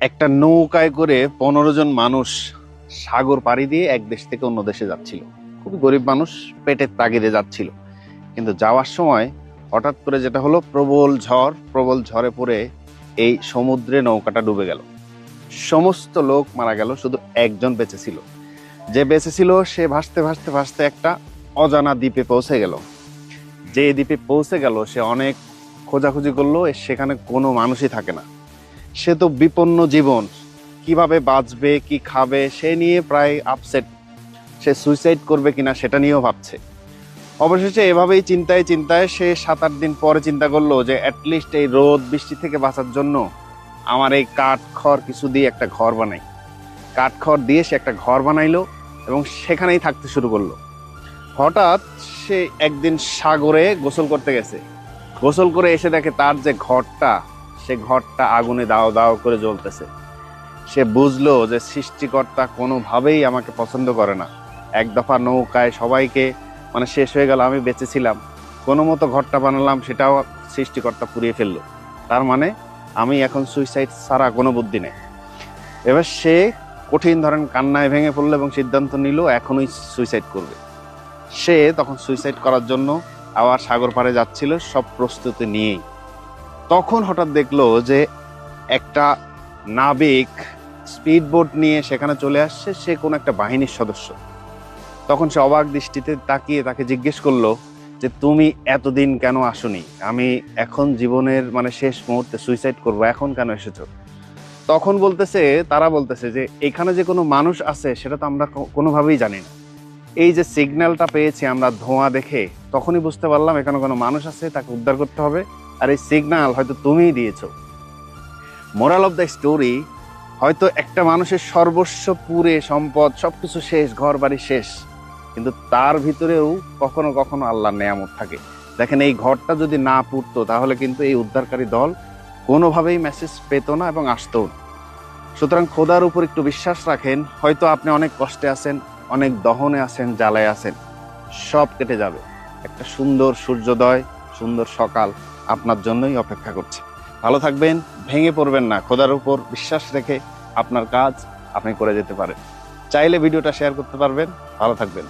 একটা নৌকায় করে 15 জন মানুষ সাগর পাড়ি দিয়ে এক দেশ থেকে অন্য দেশে যাচ্ছিল। খুবই গরিব মানুষ, পেটের তাগিদে যাচ্ছিল। কিন্তু যাওয়ার সময় হঠাৎ করে যেটা হলো, প্রবল ঝড়ে পড়ে এই সমুদ্রে নৌকাটা ডুবে গেল। সমস্ত লোক মারা গেল, শুধু একজন বেঁচে ছিল। যে বেঁচে ছিল সে ভাসতে ভাসতে ভাসতে একটা অজানা দ্বীপে পৌঁছে গেল। যে দ্বীপে পৌঁছে গেল সে অনেক খোঁজাখুঁজি করলো, সেখানে কোনো মানুষই থাকে না। সে তো বিপন্ন জীবন, কিভাবে বাঁচবে, কি খাবে সে নিয়ে প্রায় আপসেট। সে সুইসাইড করবে কিনা সেটা নিয়েও ভাবছে। অবশেষে এভাবেই চিন্তায় চিন্তায় সে 7-8 দিন পরে চিন্তা করলো যে অ্যাটলিস্ট এই রোদ বৃষ্টি থেকে বাঁচার জন্য আমার এই কাঠ খড় কিছু দিয়ে একটা ঘর বানাই। কাঠ খড় দিয়ে সে একটা ঘর বানাইলো এবং সেখানেই থাকতে শুরু করলো। হঠাৎ সে একদিন সাগরে গোসল করতে গেছে। গোসল করে এসে দেখে তার যে ঘরটা, সে ঘরটা আগুনে দাও দাও করে জ্বলতেছে। সে বুঝলো যে সৃষ্টিকর্তা কোনোভাবেই আমাকে পছন্দ করে না। এক দফা নৌকায় সবাইকে শেষ হয়ে গেল, আমি বেঁচে ছিলাম, কোনো মতো ঘরটা বানালাম, সেটাও সৃষ্টিকর্তা পুড়িয়ে ফেললো। তার মানে আমি এখন সুইসাইড ছাড়া কোনো বুদ্ধি নেই। এবার সে কঠিন ধরেন কান্নায় ভেঙে পড়লো এবং সিদ্ধান্ত নিল এখনই সুইসাইড করবে। সে তখন সুইসাইড করার জন্য আবার সাগর পাড়ে যাচ্ছিল সব প্রস্তুতি নিয়েই। তখন হঠাৎ দেখলো যে একটা নাবিক স্পিড বোট নিয়ে সেখানে চলে আসছে, সে কোন একটা বাহিনীর সদস্য। তখন সে অবাক দৃষ্টিতে তাকিয়ে তাকে জিজ্ঞেস করলো যে তুমি এতদিন কেন আসোনি? আমি এখন জীবনের শেষ মুহূর্তে সুইসাইড করব, এখন কেন এসেছো? তখন তারা বলতেছে যে এখানে যে কোনো মানুষ আছে সেটা তো আমরা কোনোভাবেই জানি না। এই যে সিগন্যালটা পেয়েছি আমরা ধোঁয়া দেখে, তখনই বুঝতে পারলাম এখানে কোনো মানুষ আছে, তাকে উদ্ধার করতে হবে, আর এই সিগন্যাল হয়তো তুমিই দিয়েছো। মোরাল অফ দ্য স্টোরি, হয়তো একটা মানুষের সর্বস্ব পুড়ে, সম্পদ সবকিছু শেষ, ঘর বাড়ি শেষ, কিন্তু তার ভিতরেও কখনো কখনো আল্লাহর নেয়ামত থাকে। দেখেন, এই ঘরটা যদি না পুড়তো তাহলে কিন্তু এই উদ্ধারকারী দল কোনোভাবেই মেসেজ পেত না এবং আসতো না। সুতরাং খোদার উপর একটু বিশ্বাস রাখেন। হয়তো আপনি অনেক কষ্টে আছেন, অনেক দহনে আছেন, জ্বালায় আছেন, সব কেটে যাবে। একটা সুন্দর সূর্যোদয়, সুন্দর সকাল আপনার জন্যই অপেক্ষা করছে। ভালো থাকবেন, ভেঙে পড়বেন না। খোদার উপর বিশ্বাস রেখে আপনার কাজ আপনি করে যেতে পারেন। চাইলে ভিডিওটা শেয়ার করতে পারবেন। ভালো থাকবেন।